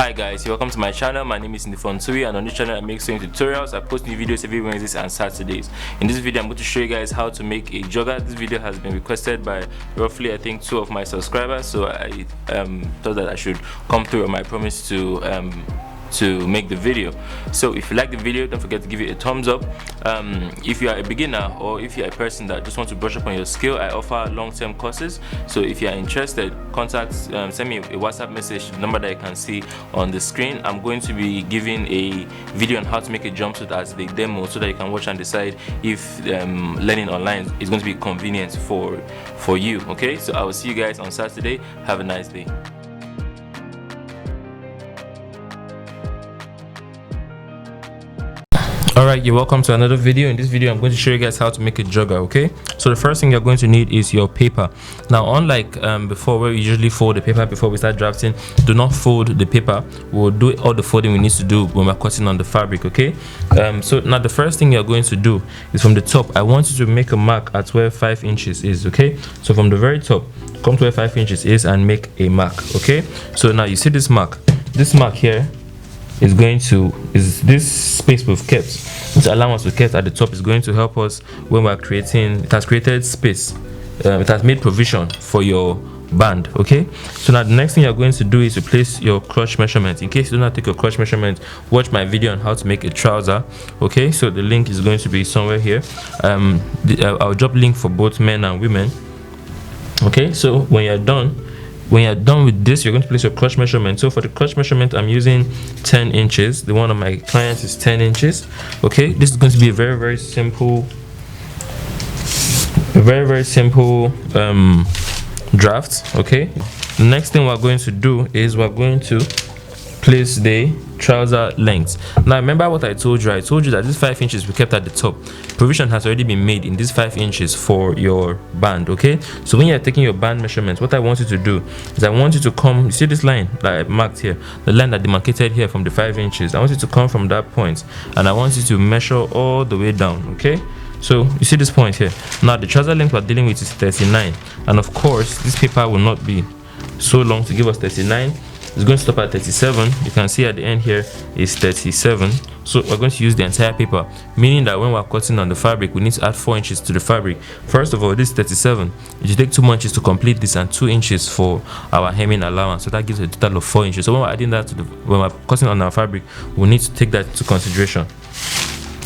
Hi guys, welcome to my channel. My name is Ndifon Ntui, and on this channel I make sewing tutorials. I post new videos every Wednesdays and Saturdays. In this video I'm going to show you guys how to make a jogger. This video has been requested by roughly I think 2 of my subscribers, so I thought that I should come through on my promise to make the video. So if you like the video, don't forget to give it a thumbs up. If you are a beginner or if you're a person that just wants to brush up on your skill, I offer long-term courses. So if you are interested, send me a WhatsApp message to the number that you can see on the screen. I'm going to be giving a video on how to make a jumpsuit as the demo, so that you can watch and decide if learning online is going to be convenient for you. Okay, so I will see you guys on Saturday. Have a nice day. Alright, you're welcome to another video. In this video I'm going to show you guys how to make a jogger. Okay, so the first thing you're going to need is your paper. Now, unlike before, where we usually fold the paper before we start drafting, do not fold the paper. We'll do all the folding we need to do when we're cutting on the fabric. Okay, so now the first thing you're going to do is from the top. I want you to make a mark at where 5 inches is. Okay, so from the very top, come to where 5 inches is and make a mark. Okay, so now you see this mark here is this space we've kept, this allowance we kept at the top is going to help us when we're creating. It has created space, it has made provision for your band. Okay, so now the next thing you're going to do is to place your crotch measurement. In case you do not take your crotch measurement, watch my video on how to make a trouser. Okay, so the link is going to be somewhere here. I'll drop link for both men and women. Okay, so when you're done with this, you're going to place your crotch measurement. So for the crotch measurement, I'm using 10 inches. The one of my clients is 10 inches. Okay, this is going to be a very simple draft. Okay, the next thing we're going to do is we're going to place the trouser length. Now remember what I told you. I told you that this 5 inches we kept at the top. Provision has already been made in this 5 inches for your band. Okay, so when you're taking your band measurements, what I want you to do is I want you to come, you see this line that I marked here, the line that demarcated here from the 5 inches. I want you to come from that point and I want you to measure all the way down. Okay, so you see this point here. Now the trouser length we're dealing with is 39, and of course this paper will not be so long to give us 39. It's going to stop at 37. You can see at the end here is 37. So we're going to use the entire paper, meaning that when we're cutting on the fabric, we need to add 4 inches to the fabric. First of all, this is 37. It should take 2 more inches to complete this and 2 inches for our hemming allowance. So that gives a total of 4 inches. So when we're adding that when we're cutting on our fabric, we need to take that into consideration.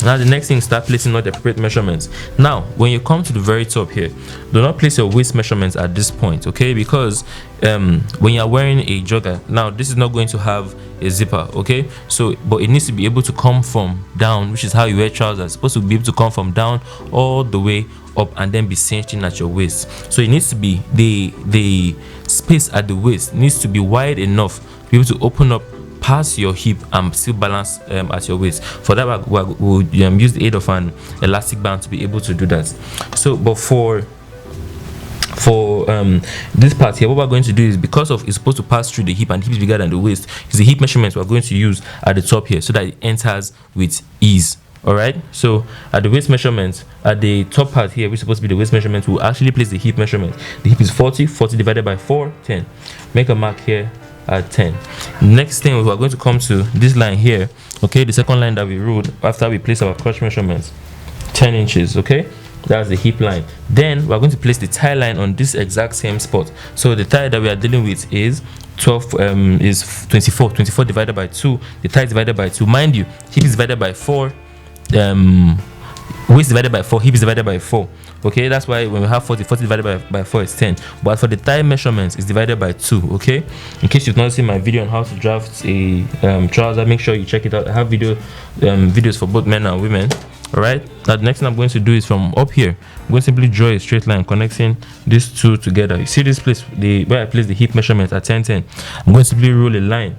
Now the next thing is start placing all the appropriate measurements. Now when you come to the very top here, do not place your waist measurements at this point. Okay, because when you're wearing a jogger, now this is not going to have a zipper. Okay, so but it needs to be able to come from down, which is how you wear trousers. It's supposed to be able to come from down all the way up and then be cinching at your waist. So it needs to be the space at the waist needs to be wide enough to be able to open up past your hip and still balance at your waist. For that we'll use the aid of an elastic band to be able to do that. So but for this part here, what we're going to do is, because of it's supposed to pass through the hip and the hip is bigger than the waist, is the hip measurements we're going to use at the top here so that it enters with ease. All right, so at the waist measurement at the top part here, which is supposed to be the waist measurement, we'll actually place the hip measurement. The hip is 40 divided by 4, 10. Make a mark here at 10. Next thing, we are going to come to this line here. Okay, the second line that we ruled after we place our crotch measurements, 10 inches. Okay, that's the hip line. Then we're going to place the tie line on this exact same spot. So the tie that we are dealing with is 24 divided by 2. The tie is divided by 2. Mind you, hip is divided by 4, waist divided by 4, hip is divided by 4. Okay, that's why when we have 40 divided by 4 is 10. But for the thigh measurements, it's divided by 2. Okay, in case you've not seen my video on how to draft a trouser, make sure you check it out. I have videos for both men and women. All right, now the next thing I'm going to do is from up here, I'm going to simply draw a straight line connecting these two together. You see this place, where I place the hip measurement at 10. I'm going to simply roll a line,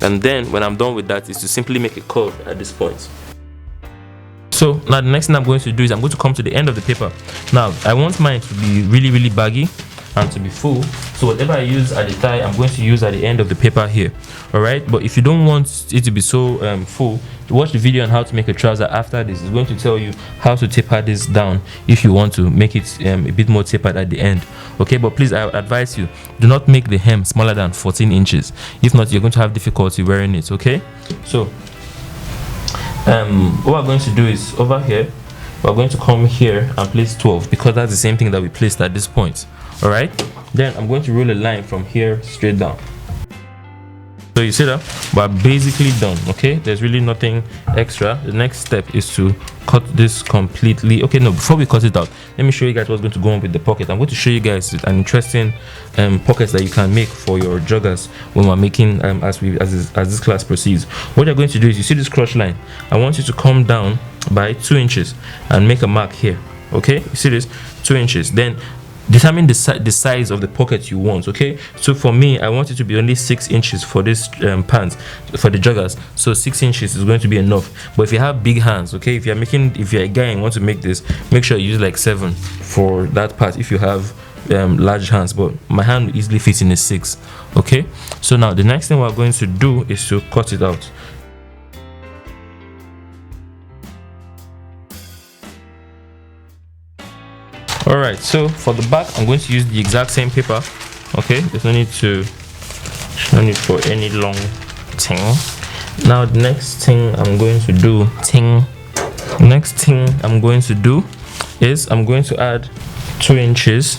and then when I'm done with that is to simply make a curve at this point. So now the next thing I'm going to do is I'm going to come to the end of the paper. Now I want mine to be really baggy. and to be full. So whatever I use at the thigh, I'm going to use at the end of the paper here. All right, but if you don't want it to be so full, watch the video on how to make a trouser after this. It's going to tell you how to taper this down if you want to make it a bit more tapered at the end. Okay, but please, I advise you, do not make the hem smaller than 14 inches. If not, you're going to have difficulty wearing it. Okay, so what we're going to do is over here, we're going to come here and place 12, because that's the same thing that we placed at this point. All right, then I'm going to roll a line from here straight down. So you see that we're basically done. Okay, there's really nothing extra. The next step is to cut this completely. Okay, no, before we cut it out, let me show you guys what's going to go on with the pocket. I'm going to show you guys an interesting pockets that you can make for your joggers when we're making as this class proceeds. What you're going to do is, you see this crotch line, I want you to come down by 2 inches and make a mark here. Okay, you see this 2 inches, then determine the size of the pocket you want. Okay, so for me, I want it to be only 6 inches for this pants, for the joggers. So 6 inches is going to be enough. But if you have big hands, okay, if you're a guy and want to make this, make sure you use like 7 for that part if you have large hands. But my hand will easily fit in a 6. Okay, so now the next thing we're going to do is to cut it out. All right, so for the back, I'm going to use the exact same paper. Okay, there's no need for any long thing. Now the next thing I'm going to do is I'm going to add 2 inches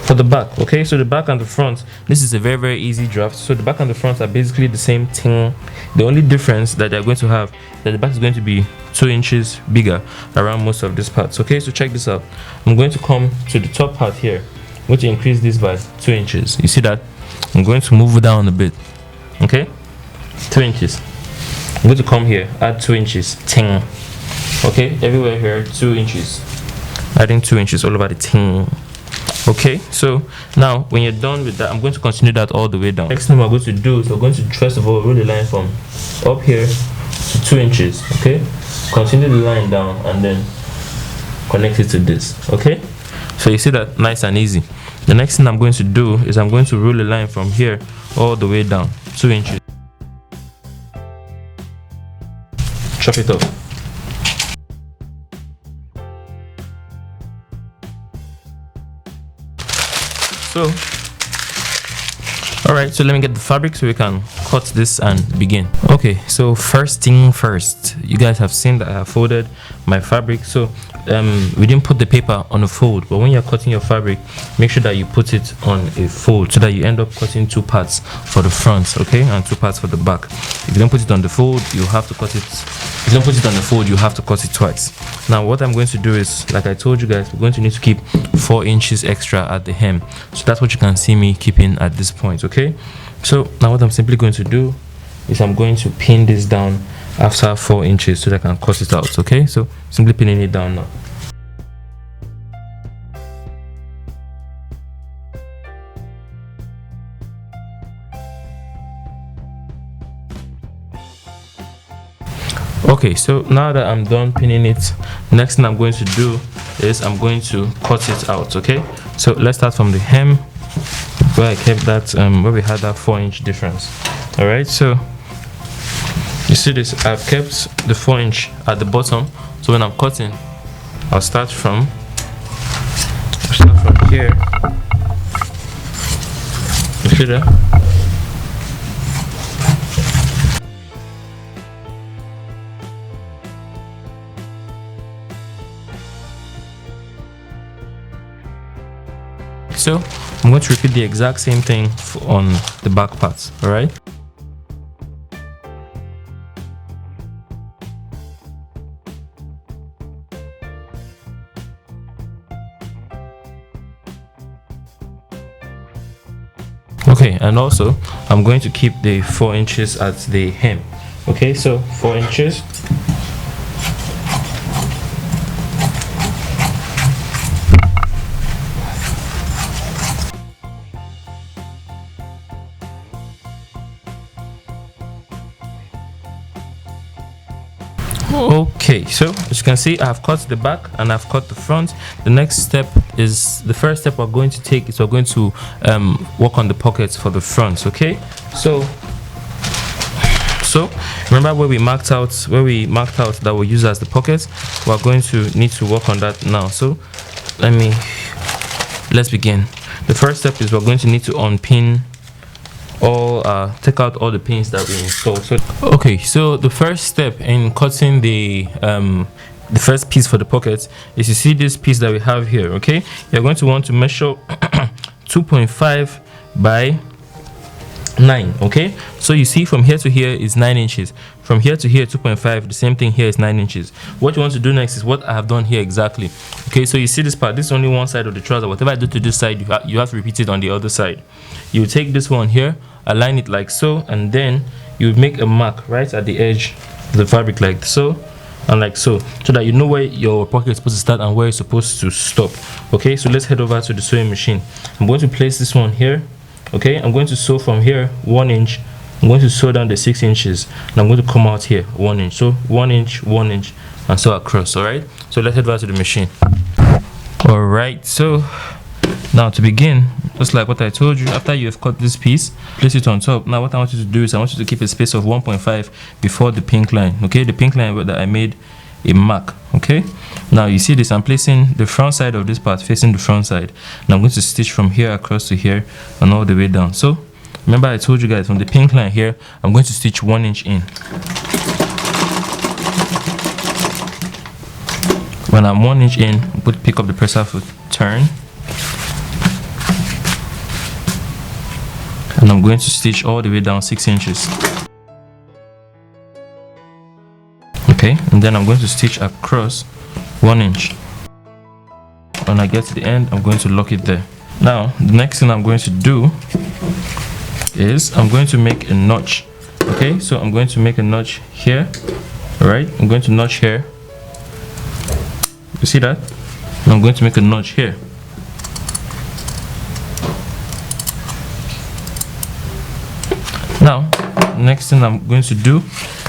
for the back. Okay, so the back and the front, this is a very, very easy draft. So the back and the front are basically the same thing. The only difference that they're going to have, that the back is going to be 2 inches bigger around most of these parts. Okay, so check this out. I'm going to come to the top part here. I'm going to increase this by 2 inches. You see that? I'm going to move it down a bit. Okay, 2 inches. I'm going to come here, add 2 inches. Ting. Okay, everywhere here, 2 inches. Adding 2 inches all over the ting. Okay, so now when you're done with that, I'm going to continue that all the way down. Next thing we're going to do is we're going to first of all roll the line from up here to 2 inches. Okay, continue the line down and then connect it to this. Okay, so you see that, nice and easy. The next thing I'm going to do is I'm going to roll a line from here all the way down 2 inches. Chop it off. So, all right, so let me get the fabric so we can cut this and begin. Okay, so first thing first, you guys have seen that I have folded my fabric. So we didn't put the paper on a fold, but when you're cutting your fabric, make sure that you put it on a fold so that you end up cutting 2 parts for the front, okay, and 2 parts for the back. If you don't put it on the fold, you have to cut it. If you don't put it on the fold, you have to cut it twice. Now what I'm going to do is, like I told you guys, we're going to need to keep 4 inches extra at the hem. So that's what you can see me keeping at this point. Okay, so now what I'm simply going to do is I'm going to pin this down after 4 inches so that I can cut it out. Okay, so simply pinning it down now. Okay, so now that I'm done pinning it, next thing I'm going to do is I'm going to cut it out. Okay, so let's start from the hem where I kept that where we had that 4-inch difference. All right, so you see this, I've kept the 4-inch at the bottom, so when I'm cutting, I'll start from here. You see that? So I'm going to repeat the exact same thing on the back parts. All right. Okay, and also I'm going to keep the 4 inches at the hem. Okay, so 4 inches. Okay, so as you can see, I have cut the back and I've cut the front. The next step is the first step we're going to take is we're going to work on the pockets for the front. Okay, so remember where we marked out that we'll use as the pockets. We're going to need to work on that now. So let's begin. The first step is we're going to need to unpin all take out all the pins that we installed. So okay, so the first step in cutting the first piece for the pockets is, you see this piece that we have here. Okay, you're going to want to measure 2.5 by 9. Okay, so you see from here to here is 9 inches, from here to here 2.5, the same thing here is 9 inches. What you want to do next is what I have done here exactly. Okay, so you see this part, this is only one side of the trouser. Whatever I do to this side, you have to repeat it on the other side. You take this one here, align it like so, and then you make a mark right at the edge of the fabric like so and like so that you know where your pocket is supposed to start and where it's supposed to stop. Okay, so let's head over to the sewing machine. I'm going to place this one here. Okay, I'm going to sew from here 1 inch. I'm going to sew down the 6 inches, and I'm going to come out here 1 inch. So 1 inch, 1 inch, and sew across. All right, so let's head over to the machine. All right, so now to begin, just like what I told you, after you have cut this piece, place it on top. Now what I want you to do is I want you to keep a space of 1.5 before the pink line. Okay, the pink line that I made a mark. Okay, now you see this, I'm placing the front side of this part facing the front side, and I'm going to stitch from here across to here and all the way down. So remember I told you guys, from the pink line here, I'm going to stitch 1 inch in. When I'm 1 inch in, pick up the presser foot, turn, and I'm going to stitch all the way down 6 inches. Okay, and then I'm going to stitch across 1 inch. When I get to the end, I'm going to lock it there. Now the next thing I'm going to do is I'm going to make a notch. Okay, so I'm going to make a notch here. All right, I'm going to notch here. You see that? And I'm going to make a notch here. Now next thing I'm going to do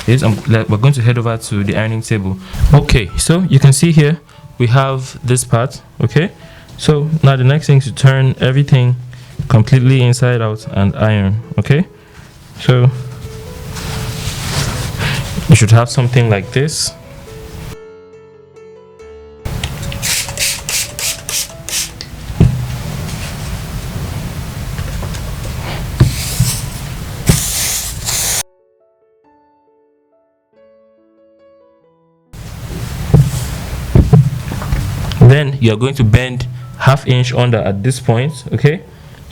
is we're going to head over to the ironing table. Okay, so you can see here we have this part. Okay, so now the next thing is to turn everything completely inside out and iron. Okay, so you should have something like this. Then you're going to bend ½ inch under at this point. Okay,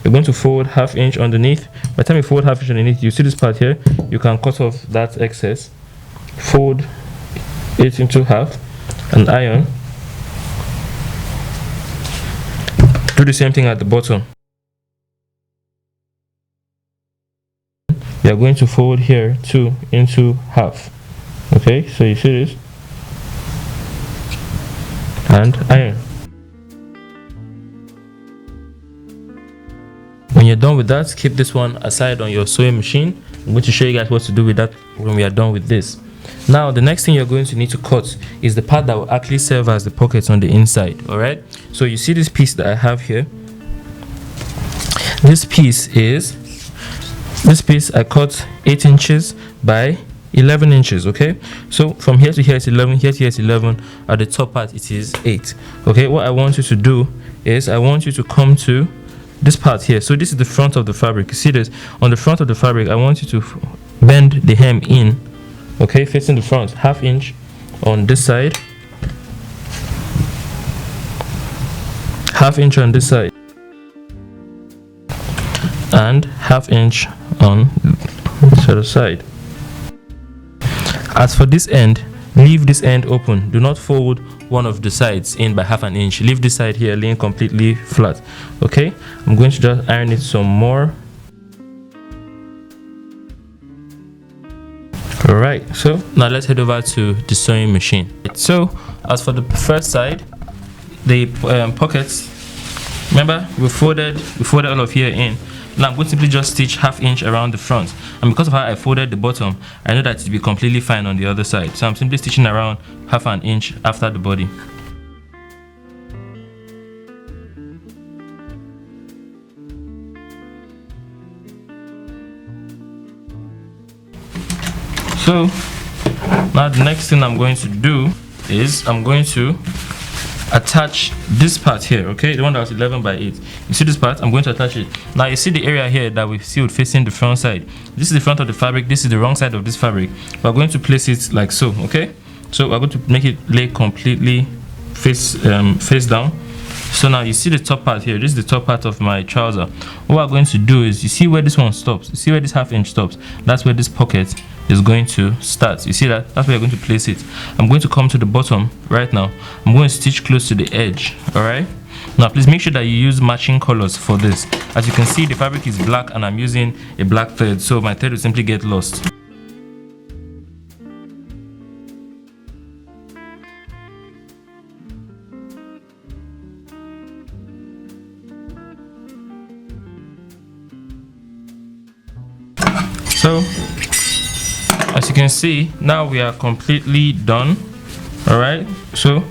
you're going to fold ½ inch underneath. By the time you fold ½ inch underneath, you see this part here, you can cut off that excess, fold it into half and iron. Do the same thing at the bottom. You're going to fold here too into half. Okay, so you see this, and iron. When you're done with that, keep this one aside on your sewing machine. I'm going to show you guys what to do with that when we are done with this. Now the next thing you're going to need to cut is the part that will actually serve as the pockets on the inside. All right, so you see this piece that I have here. This piece I cut 8 inches by 11 inches. Okay, so from here to here it's 11, here to here it's 11, at the top part it is 8. Okay, what I want you to do is I want you to come to this part here. So this is the front of the fabric. You see this on the front of the fabric, I want you to bend the hem in. Okay, facing the front, ½ inch on this side, ½ inch on this side, and ½ inch on this other side. As for this end, leave this end open. Do not fold one of the sides in by ½ inch. Leave this side here laying completely flat. Okay, I'm going to just iron it some more. All right, so now let's head over to the sewing machine. So as for the first side, the pockets, remember we folded all of here in. Now I'm going to simply just stitch ½ inch around the front, and because of how I folded the bottom, I know that it will be completely fine on the other side, so I'm simply stitching around ½ inch after the body. So now the next thing I'm going to do is I'm going to attach this part here, okay, the one that was 11 by 8. You see this part? I'm going to attach it. Now you see the area here that we sealed facing the front side. This is the front of the fabric, this is the wrong side of this fabric. We're going to place it like so, okay? So we're going to make it lay completely face down. So now you see the top part here. This is the top part of my trouser. What we're going to do is, you see where this one stops, you see where this 1/2 inch stops, that's where this pocket is going to start. You see that? That's where you're going to place it. I'm going to come to the bottom right now. I'm going to stitch close to the edge. All right, now please make sure that you use matching colors for this. As you can see, the fabric is black and I'm using a black thread, so my thread will simply get lost. So as you can see, now we are completely done. All right, so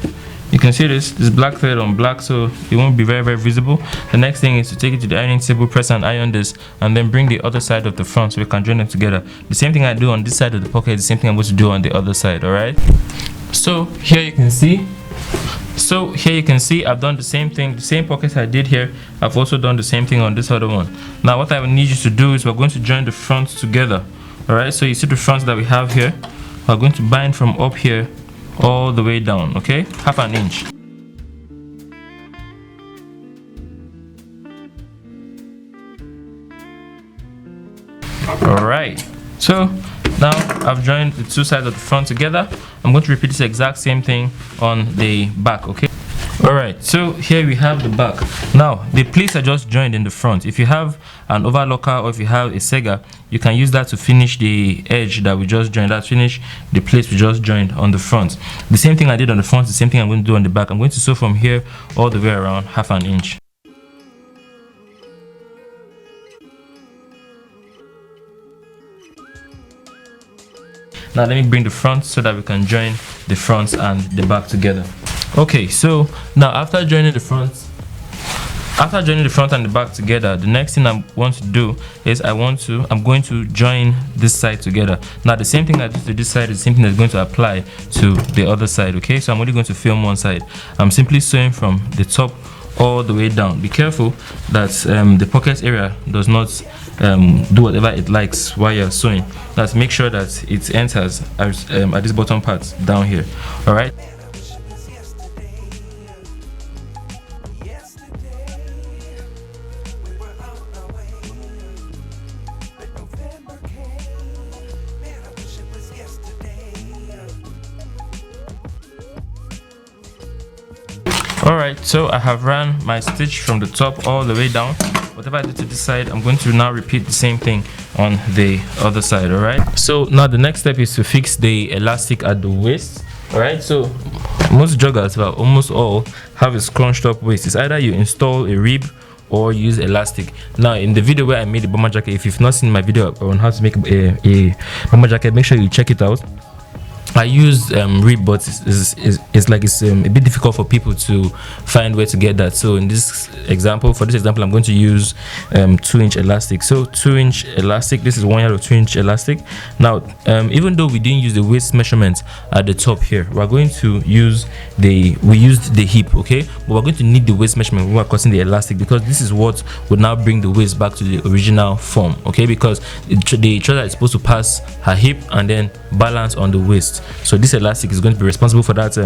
you can see this black thread on black, so it won't be very visible. The next thing is to take it to the ironing table, press and iron this, and then bring the other side of the front so we can join them together. The same thing I do on this side of the pocket, the same thing I'm going to do on the other side. All right, so here you can see I've done the same thing, the same pockets I did here. I've also done the same thing on this other one. Now what I will need you to do is we're going to join the fronts together. All right, so you see the fronts that we have here, we're going to bind from up here all the way down, okay, 1/2 inch. All right, so now I've joined the two sides of the front together. I'm going to repeat this exact same thing on the back, okay? All right, so here we have the back. Now the plates are just joined in the front. If you have an overlocker or if you have a sega, you can use that to finish the edge that we just joined, that finish the plates we just joined on the front. The same thing I did on the front, the same thing I'm going to do on the back. I'm going to sew from here all the way around 1/2 inch. Now let me bring the front so that we can join the front and the back together. Okay, so now after joining the front and the back together, the next thing I want to do is I'm going to join this side together. Now the same thing I did to this side is the same thing that's going to apply to the other side, okay? So I'm only going to film one side. I'm simply sewing from the top all the way down. Be careful that the pocket area does not do whatever it likes while you're sewing. Let's make sure that it enters at this bottom part down here. All right. Alright, so I have ran my stitch from the top all the way down. Whatever I did to this side, I'm going to now repeat the same thing on the other side. Alright, so now the next step is to fix the elastic at the waist. Alright, so most joggers, well, almost all, have a scrunched up waist. It's either you install a rib or use elastic. Now in the video where I made the bomber jacket, if you've not seen my video on how to make a bomber jacket, make sure you check it out. I use rib, but it's a bit difficult for people to find where to get that. So in this example, I'm going to use 2-inch elastic. So 2-inch elastic, this is 1 yard of 2-inch elastic. Now even though we didn't use the waist measurement at the top here, we're going to use we used the hip, okay, but we're going to need the waist measurement when we're cutting the elastic, because this is what would now bring the waist back to the original form, okay, because the trouser is supposed to pass her hip and then balance on the waist. So this elastic is going to be responsible for that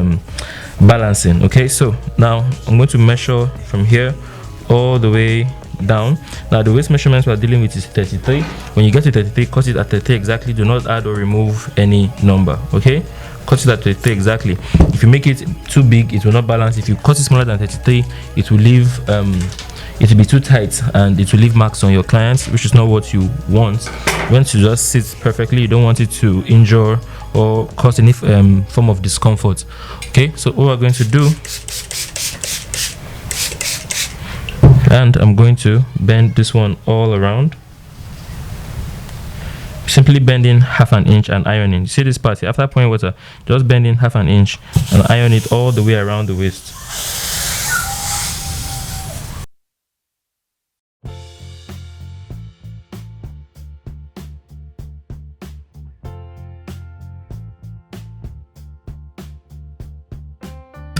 balancing, okay? So now I'm going to measure from here all the way down. Now the waist measurements we're dealing with is 33. When you get to 33, cut it at 33 exactly. Do not add or remove any number, okay? Cut it at 33 exactly. If you make it too big, it will not balance. If you cut it smaller than 33, it will leave it will be too tight and it will leave marks on your clients, which is not what you want. You want to just sit perfectly. You don't want it to injure or cause any form of discomfort, okay? So what we're going to do, and I'm going to bend this one all around, simply bending 1/2 inch and ironing. You see this part here, after pouring water, just bending 1/2 inch and iron it all the way around the waist.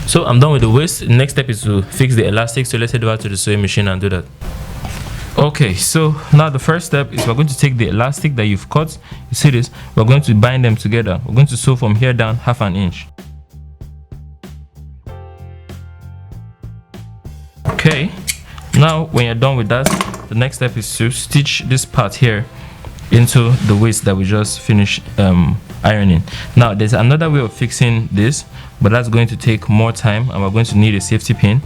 So I'm done with the waist. The next step is to fix the elastic, so let's head over to the sewing machine and do that. Okay, so now the first step is we're going to take the elastic that you've cut. You see this? We're going to bind them together. We're going to sew from here down 1/2 inch. Okay, now when you're done with that, the next step is to stitch this part here into the waist that we just finished ironing. Now there's another way of fixing this, but that's going to take more time, and we're going to need a safety pin,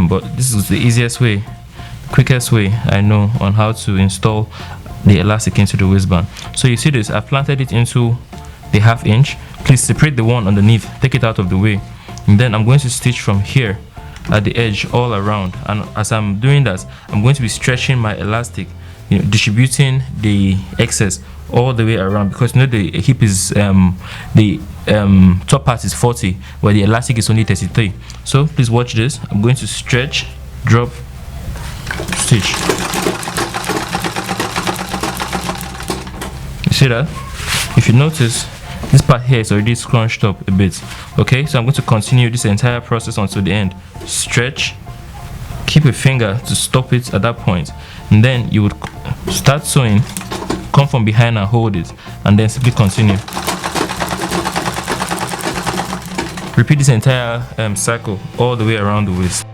but this is the easiest way, quickest way I know on how to install the elastic into the waistband. So you see this, I've planted it into the 1/2 inch. Please separate the one underneath, take it out of the way, and then I'm going to stitch from here at the edge all around. And as I'm doing that, I'm going to be stretching my elastic, distributing the excess all the way around, because the hip is the top part is 40 where the elastic is only 33. So please watch this. I'm going to stretch, drop, stitch. You see that? If you notice, this part here is already scrunched up a bit. Okay, so I'm going to continue this entire process until the end. Stretch, keep a finger to stop it at that point, and then you would start sewing, come from behind and hold it, and then simply continue. Repeat this entire cycle all the way around the waist.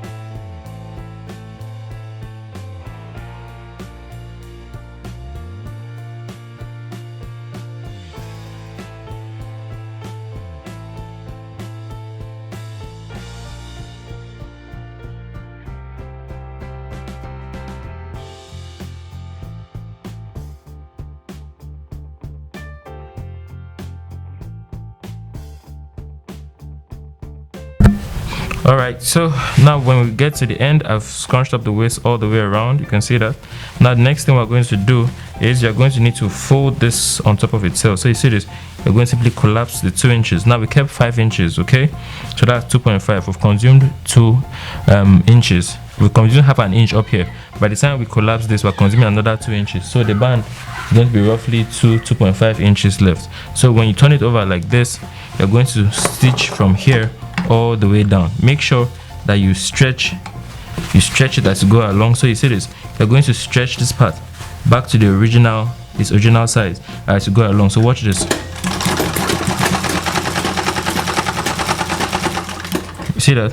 Alright, so now when we get to the end, I've scrunched up the waist all the way around. You can see that. Now the next thing we're going to do is you're going to need to fold this on top of itself. So you see this, you're going to simply collapse the 2 inches. Now we kept 5 inches, okay? So that's 2.5. We've consumed 2 inches. We've consumed 1/2 inch up here. By the time we collapse this, we're consuming another 2 inches. So the band is going to be roughly 2.5 inches left. So when you turn it over like this, you're going to stitch from here all the way down. Make sure that you stretch it as you go along. So you see this, you're going to stretch this part back to the original size as you go along. So watch this. You see that?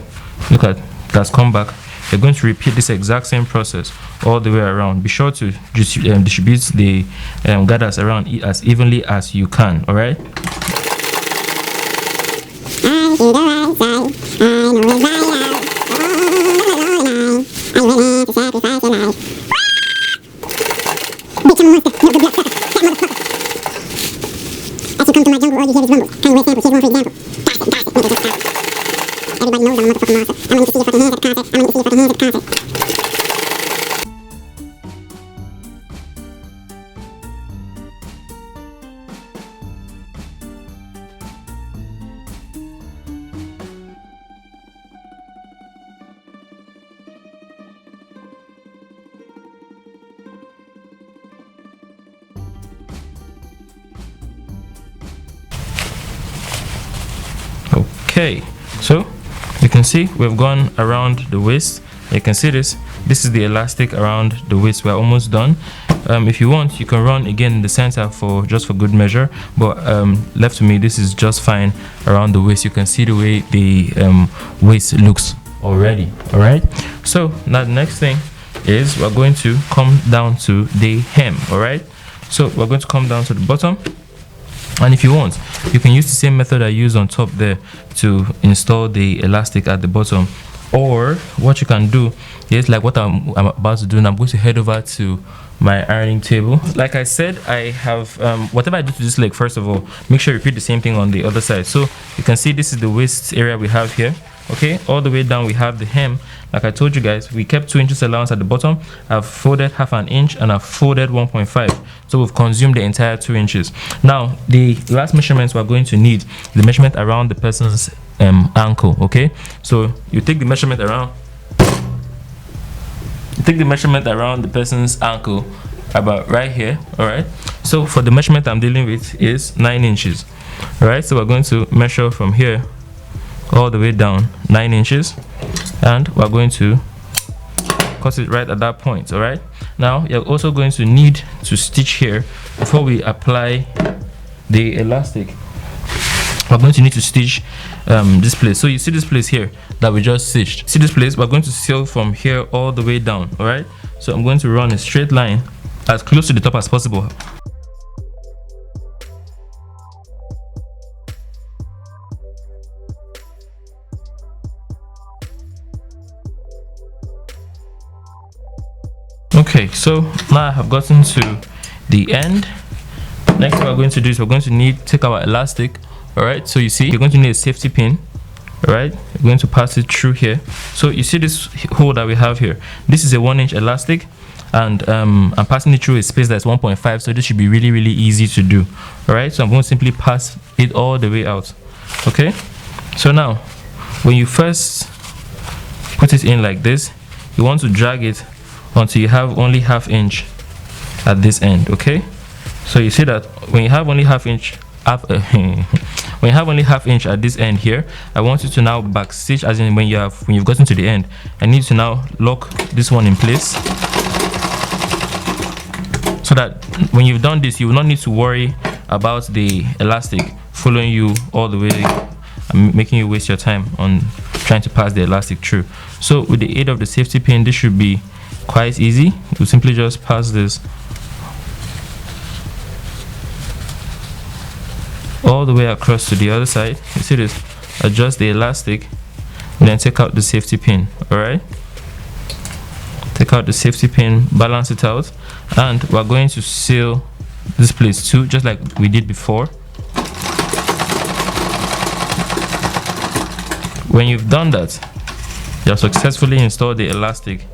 Look at that's come back. You're going to repeat this exact same process all the way around. Be sure to distribute the gathers around as evenly as you can. All right. Okay, so you can see we've gone around the waist. You can see this is the elastic around the waist. We're almost done. If you want, you can run again in the center for good measure, but left to me, this is just fine around the waist. You can see the way the waist looks already. All right, so now the next thing is we're going to come down to the hem. All right, so we're going to come down to the bottom. And if you want, you can use the same method I used on top there to install the elastic at the bottom. Or what you can do is like what I'm about to do, and I'm going to head over to my ironing table. Like I said, I have whatever I do to this leg, first of all, make sure you repeat the same thing on the other side. So you can see this is the waist area we have here. Okay, all the way down we have the hem. Like I told you guys, we kept 2 inches allowance at the bottom. I've folded 1/2 inch and I've folded 1.5, so we've consumed the entire 2 inches. Now the last measurements we're going to need the measurement around the person's ankle. Okay, so you take the measurement around the person's ankle about right here. All right, so for the measurement I'm dealing with is 9 inches. All right, so we're going to measure from here all the way down 9 inches, and we're going to cut it right at that point. All right, now you're also going to need to stitch here before we apply the elastic. We're going to need to stitch this place. So you see this place here that we just stitched. See this place? We're going to sew from here all the way down. All right, so I'm going to run a straight line as close to the top as possible. Okay, so now I have gotten to the end. Next what we're going to do is we're going to take our elastic. All right, so you see you're going to need a safety pin. All right, we're going to pass it through here. So you see this hole that we have here, this is a 1-inch elastic, and I'm passing it through a space that's 1.5, so this should be really easy to do. All right, so I'm going to simply pass it all the way out. Okay, so now when you first put it in like this, you want to drag it until you have only 1/2 inch at this end. Okay, so you see that when you have only 1/2 inch when you have only 1/2 inch at this end here, I want you to now back stitch, as in when you've gotten to the end. I need to now lock this one in place, so that when you've done this, you will not need to worry about the elastic following you all the way and making you waste your time on trying to pass the elastic through. So with the aid of the safety pin, this should be quite easy. You simply just pass this all the way across to the other side. You see this? Adjust the elastic and then take out the safety pin. All right, take out the safety pin, balance it out, and we're going to seal this place too, just like we did before. When you've done that, you have successfully installed the elastic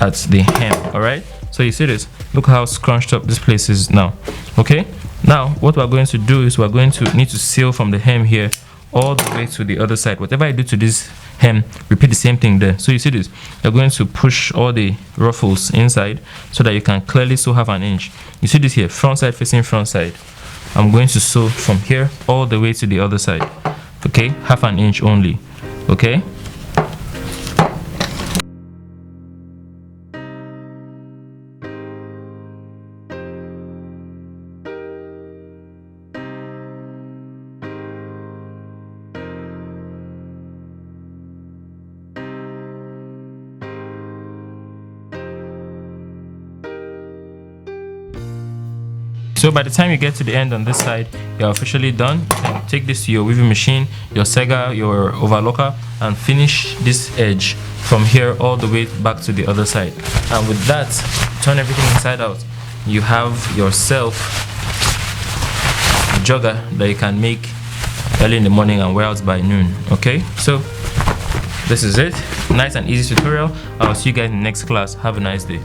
at the hem. All right, so you see this? Look how scrunched up this place is now. Okay, now what we're going to do is we're going to need to seal from the hem here all the way to the other side. Whatever I do to this hem, repeat the same thing there. So you see this? You're going to push all the ruffles inside so that you can clearly sew 1/2 inch. You see this here? Front side facing front side. I'm going to sew from here all the way to the other side. Okay, 1/2 inch only. Okay. So by the time you get to the end on this side, you're officially done. You can take this to your weaving machine, your sega, your overlocker, and finish this edge from here all the way back to the other side. And with that, turn everything inside out. You have yourself a jogger that you can make early in the morning and wear out by noon. Okay, so this is it. Nice and easy tutorial. I'll see you guys in the next class. Have a nice day.